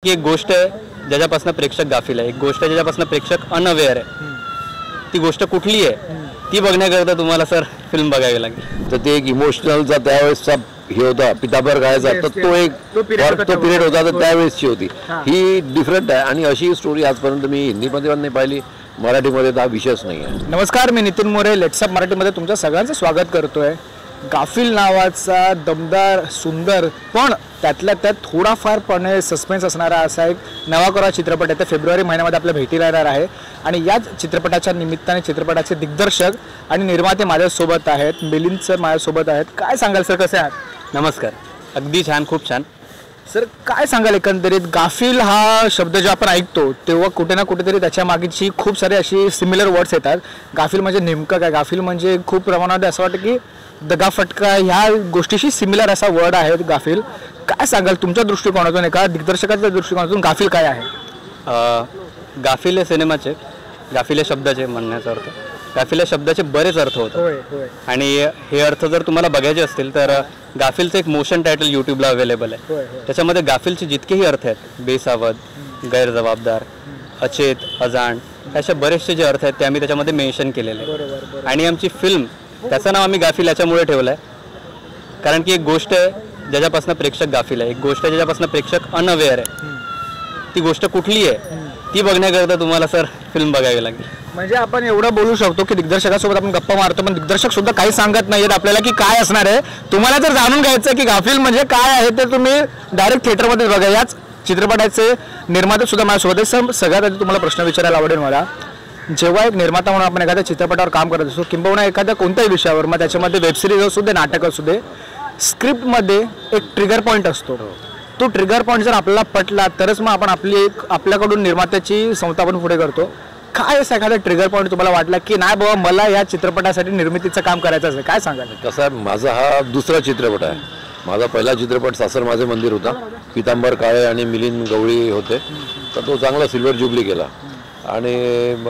की एक गोष्ट आहे ज्याच्यापासून प्रेक्षक गाफील आहे, एक गोष्ट आहे ज्याच्यापासून प्रेक्षक अनअवेअर आहे. ती गोष्ट कुठली आहे ती बघण्याकरता तुम्हाला सर फिल्म बघावी लागेल. तर ते एक इमोशनलचा त्यावेळेसचा हे होता पितांबर गायचा, तर तो पिरियड होता, तर त्यावेळेसची होती. ही डिफरंट आहे आणि अशी स्टोरी आजपर्यंत मी हिंदीमध्ये पण नाही पाहिली, मराठीमध्ये तर हा विषयच नाही आहे. नमस्कार, मी नितीन मोरे. लेट्सअप मराठीमध्ये तुमच्या सगळ्यांचं स्वागत करतोय. गाफील नावाचा दमदार, सुंदर पण त्यातल्या त्यात थोडाफारपणे सस्पेन्स असणारा असा एक नवा चित्रपट आहे. फेब्रुवारी महिन्यामध्ये आपल्या भेटी राहणार आहे आणि याच चित्रपटाच्या निमित्ताने चित्रपटाचे दिग्दर्शक आणि निर्माते माझ्यासोबत आहेत. मिलिंद सर माझ्यासोबत आहेत. काय सांगाल सर, कसे आहात? नमस्कार. अगदी छान, खूप छान. सर काय सांगाल एकंदरीत गाफील हा शब्द जेव्हा आपण ऐकतो तेव्हा कुठे ना कुठेतरी त्याच्या मागची खूप सारे अशी सिमिलर वर्ड्स येतात. गाफील म्हणजे नेमकं काय? गाफील म्हणजे खूप प्रमाणात असं वाटतं की दगाफटका ह्या गोष्टीशी सिमिलर असा वर्ड आहे गाफील. काय सांगाल तुमच्या दृष्टिकोनातून, एका दिग्दर्शकाच्या दृष्टिकोनातून गाफील काय आहे? गाफील या सिनेमाचे, गाफील या शब्दाचे म्हणण्याचा अर्थ, गाफील या शब्दाचे बरेच अर्थ होतात आणि हे अर्थ जर तुम्हाला बघायचे असतील तर गाफीलचं एक मोशन टायटल यूट्यूबला अवेलेबल आहे. त्याच्यामध्ये गाफीलचे जितकेही अर्थ आहेत, बेसावध, गैरजबाबदार, अचेत, अजाण, अशा बरेचसे जे अर्थ आहेत ते आम्ही त्याच्यामध्ये मेन्शन केलेले आहेत. आणि आमची फिल्म, त्याचं नाव आम्ही गाफील याच्यामुळे ठेवलं आहे कारण की एक गोष्ट आहे ज्याच्यापासून प्रेक्षक गाफील आहे, एक गोष्ट आहे ज्याच्यापासून प्रेक्षक अनअवेअर आहे. ती गोष्ट कुठली आहे ती बघण्याकरता तुम्हाला सर फिल्म बघावी लागेल. म्हणजे आपण एवढं बोलू शकतो की दिग्दर्शकासोबत आपण गप्पा मारतो पण दिग्दर्शक सुद्धा काही सांगत नाहीयेत आपल्याला की काय असणार आहे. तुम्हाला जर जाणून घ्यायचं की गाफील म्हणजे काय आहे तर तुम्ही डायरेक्ट थिएटरमध्ये बघा. याच चित्रपटाचे निर्माते सुद्धा माझ्यासोबत आहे. सगळ्यात आधी तुम्हाला प्रश्न विचारायला आवडेल मला, जेव्हा एक निर्माता म्हणून आपण एखाद्या चित्रपटावर काम करत असतो किंबहुना एखाद्या कोणत्याही विषयावर, मग त्याच्यामध्ये वेबसिरीज असू दे, नाटक असू दे, स्क्रिप्टमध्ये एक ट्रिगर पॉईंट असतो. तो ट्रिगर पॉईंट जर आपल्याला पटला तरच मग आपण आपल्याकडून निर्मात्याची संस्था आपण पुढे करतो. काय असं एखादा ट्रिगर पॉईंट तुम्हाला वाटला की नाही बाबा मला या चित्रपटासाठी निर्मितीचं काम करायचं आहे? काय सांगाल? कसं आहे, माझा हा दुसरा चित्रपट आहे. माझा पहिला चित्रपट सासर माझे मंदिर होता. पितांबर काळे आणि मिलिंद गवळी होते, तर तो चांगला सिल्वर जुबली केला आणि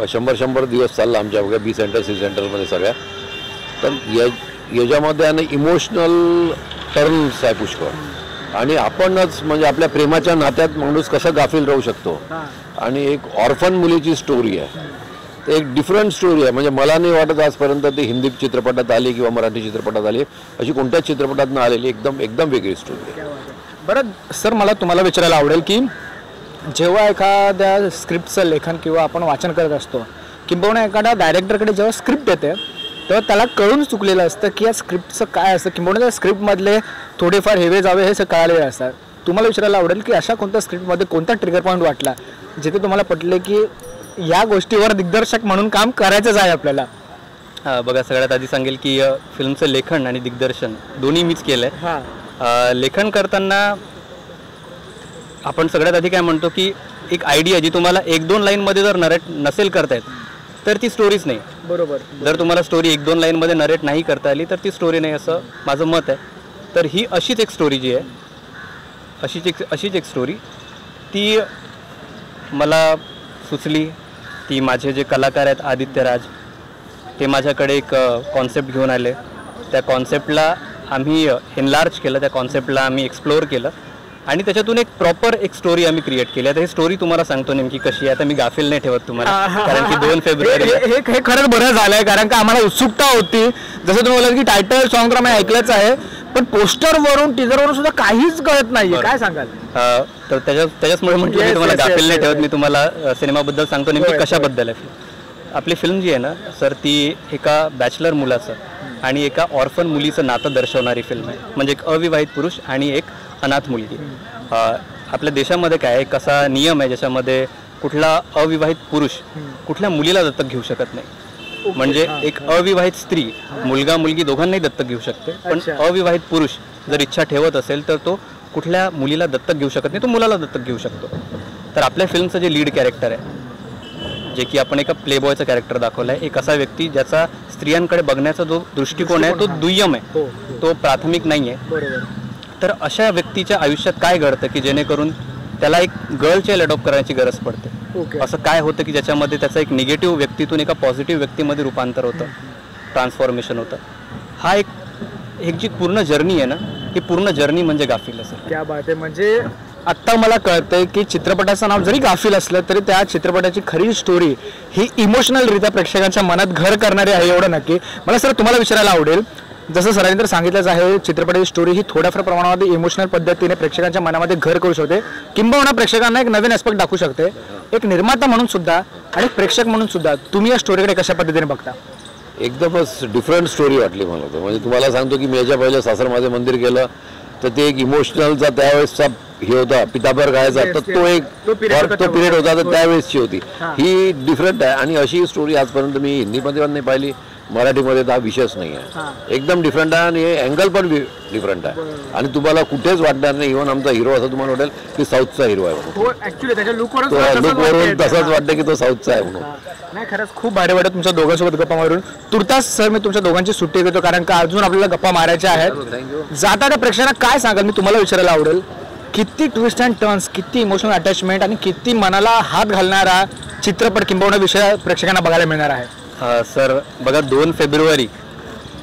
100 दिवस चालला आमच्या बघा बी सेंटर सी सेंटरमध्ये सगळ्या. तर याच्यामध्ये आणि इमोशनल टर्न्स आहे पुष्कळ आणि आपणच म्हणजे आपल्या प्रेमाच्या नात्यात माणूस कसा गाफील राहू शकतो आणि एक ऑर्फन मुलीची स्टोरी आहे. तर एक डिफरंट स्टोरी आहे. म्हणजे मला नाही वाटत आजपर्यंत ती हिंदी चित्रपटात आली किंवा मराठी चित्रपटात आली अशी कोणत्याच चित्रपटात न आलेली एकदम वेगळी स्टोरी आहे. बरं सर, मला तुम्हाला विचारायला आवडेल की जेव्हा एखाद्या स्क्रिप्टचं लेखन किंवा आपण वाचन करत असतो किंबहुना एखाद्या डायरेक्टरकडे जेव्हा स्क्रिप्ट येते तेव्हा त्याला कळून चुकलेलं असतं की या स्क्रिप्टचं काय असतं किंबहुना त्या स्क्रिप्टमधले थोडेफार हेवे जावे हे कळालेले असतात. तुम्हाला विचारायला आवडेल की अशा कोणत्या स्क्रिप्टमध्ये कोणता ट्रिगर पॉईंट वाटला जिथे तुम्हाला पटले की या गोष्टीवर दिग्दर्शक म्हणून काम करायचंच आहे आपल्याला? बघा, सगळ्यात आधी सांगेल की फिल्मचं लेखन आणि दिग्दर्शन दोन्ही मीच केलं आहे. लेखन करताना आपण सगळ्यात आधी काय म्हणतो की एक आयडिया जी तुम्हाला 1-2 लाईनमध्ये जर नरेट नसेल करता येत तर ती स्टोरीच नाही. बरोबर. जर तुम्हाला स्टोरी 1-2 लाईनमध्ये नरेट नाही करता आली तर ती स्टोरी नाही, असं माझं मत आहे. तर ही अशीच एक स्टोरी जी आहे, अशीच एक स्टोरी ती मला सुचली. ती माझे जे कलाकार आहेत आदित्य राज, ते माझ्याकडे एक कॉन्सेप्ट घेऊन आले. त्या कॉन्सेप्टला आम्ही एनलार्ज केलं, त्या कॉन्सेप्टला आम्ही एक्सप्लोअर केलं आणि त्याच्यातून एक प्रॉपर एक स्टोरी आम्ही क्रिएट केली. आता ही स्टोरी तुम्हाला सांगतो नेमकी कशी आहे. आता मी गाफील नाही ठेवत तुम्हाला कारण की 2 फेब्रुवारी हे खरंच बरं झालंय कारण का आम्हाला उत्सुकता होती. जसं तुम्ही बोलाल की टायटल सॉन्ग तर आम्ही ऐकलंच आहे पण पोस्टरवरून टीजरवरून सुद्धा काहीच कळत नाहीये. काय सांगाल? तर त्याच्याचमुळे म्हटलं मी तुम्हाला गाफील नाही ठेवत. मी तुम्हाला सिनेमाबद्दल सांगतो नेमकी कशाबद्दल आहे. आपली फिल्म जी आहे ना सर, ती एका बॅचलर मुलाचं आणि एका ऑर्फन मुलीचं नातं दर्शवणारी फिल्म आहे. म्हणजे एक अविवाहित पुरुष आणि एक अनाथ मुलगी. आपल्या देशामध्ये काय एक असा नियम आहे ज्याच्यामध्ये कुठला अविवाहित पुरुष कुठल्या मुलीला दत्तक घेऊ शकत नाही. म्हणजे एक अविवाहित स्त्री मुलगा मुलगी दोघांनाही दत्तक घेऊ शकते, पण अविवाहित पुरुष जर इच्छा ठेवत असेल तर तो कुठल्या मुलीला दत्तक घेऊ शकत नाही, तो मुलाला दत्तक घेऊ शकतो. तर आपल्या फिल्मचं जे लीड कॅरेक्टर आहे, जे की आपण एका प्लेबॉयचं कॅरेक्टर दाखवलं आहे, एक असा व्यक्ती ज्याचा स्त्रियांकडे बघण्याचा जो दृष्टिकोन आहे तो दुय्यम आहे, तो प्राथमिक नाही आहे. तर अशा व्यक्तीच्या आयुष्यात काय घडतं की जेणेकरून त्याला एक गर्ल चाइल्ड अडॉप्ट करायची गरज पडते. असं काय होतं की ज्याच्यामध्ये त्याचं एक निगेटिव्ह व्यक्तीतून एका पॉझिटिव्ह व्यक्तीमध्ये रूपांतर होतं, ट्रान्सफॉर्मेशन होतं. हा एक जी पूर्ण जर्नी आहे ना, ही पूर्ण जर्नी म्हणजे गाफील असेल. क्या बात आहे. म्हणजे आत्ता मला कळतंय की चित्रपटाचं नाव जरी गाफील असलं तरी त्या चित्रपटाची खरी स्टोरी ही इमोशनलरित्या प्रेक्षकांच्या मनात घर करणारी आहे एवढं नक्की. मला सर तुम्हाला विचारायला आवडेल, जसं सरांनी तर सांगितलंच आहे चित्रपटाची स्टोरी ही थोड्याफार प्रमाणामध्ये इमोशनल पद्धतीने प्रेक्षकांच्या मनामध्ये घर करू शकते, किंबहुना प्रेक्षकांना एक नवीन ॲस्पेक्ट दाखवू शकते. एक निर्माता म्हणून सुद्धा आणि प्रेक्षक म्हणून सुद्धा तुम्ही या स्टोरीकडे कशा पद्धतीने बघता? एकदमच डिफरंट स्टोरी वाटली मला तर. म्हणजे तुम्हाला सांगतो की मी याच्या पहिले सासर माझे मंदिर केलं तर ते एक इमोशनलचा त्यावेळेसचा हे होता, पितांबर गायचा, तर तो पिरियड होता तर त्यावेळेसची होती. ही डिफरंट आहे आणि अशी स्टोरी आजपर्यंत मी हिंदीमध्ये पण नाही पाहिली, मराठीमध्ये तर हा विषयच नाही आहे. एकदम डिफरंट आहे आणि अँगल पण डिफरंट आहे आणि तुम्हाला कुठेच वाटणार नाही. इव्हन आमचा हिरो असं तुम्हाला वाटेल की साऊथचा हिरो आहे, लुकवरून तसंच वाटतं की तो साऊथचा आहे म्हणून. नाही, खरंच खूप भारी वाटत तुमच्या दोघांसोबत गप्पा मारून. तुर्तास सर मी तुमच्या दोघांची सुट्टी घेतो कारण का अजून आपल्याला गप्पा मारायच्या आहेत. जाता त्या प्रेक्षकांना काय सांगाल मी तुम्हाला विचारायला आवडेल, किती ट्विस्ट अँड टर्न्स, किती इमोशनल अटॅचमेंट आणि किती मनाला हात घालणारा चित्रपट किंबहुना विषय प्रेक्षकांना बघायला मिळणार आहे? सर बघा 2 फेब्रुवारी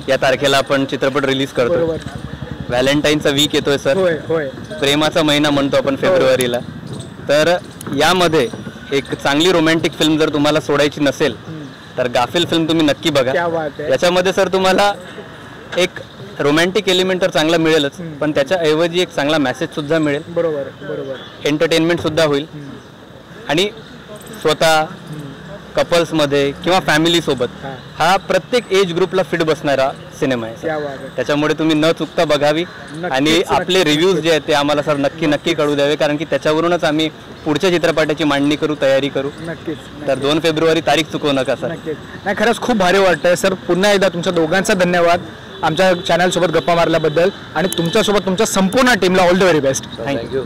या तारखेला आपण चित्रपट रिलीज करतो. व्हॅलेंटाईनचा वीक येतोय सर, प्रेमाचा महिना म्हणतो आपण फेब्रुवारीला. तर यामध्ये एक चांगली रोमॅन्टिक फिल्म जर तुम्हाला सोडायची नसेल तर गाफील फिल्म तुम्ही नक्की बघा. याच्यामध्ये सर तुम्हाला एक रोमॅन्टिक एलिमेंट तर चांगला मिळेलच, पण त्याच्याऐवजी एक चांगला मेसेज सुद्धा मिळेल. बरोबर. एंटरटेनमेंट सुद्धा होईल आणि स्वतः कपल्समध्ये किंवा फॅमिली सोबत हा प्रत्येक एज ग्रुपला फिट बसणारा सिनेमा आहे. त्याच्यामुळे तुम्ही न चुकता बघावी आणि आपले रिव्ह्यूज जे आहेत ते आम्हाला सर नक्की कळू द्यावे, कारण की त्याच्यावरूनच आम्ही पुढच्या चित्रपटाची मांडणी करू, तयारी करू. तर 2 फेब्रुवारी तारीख चुकवू नका सर. नाही, खरंच खूप भारी वाटतंय सर. पुन्हा एकदा तुमच्या दोघांचा धन्यवाद आमच्या चॅनल सोबत गप्पा मारल्याबद्दल आणि तुमच्यासोबत तुमच्या संपूर्ण टीमला all the very best. Thank you.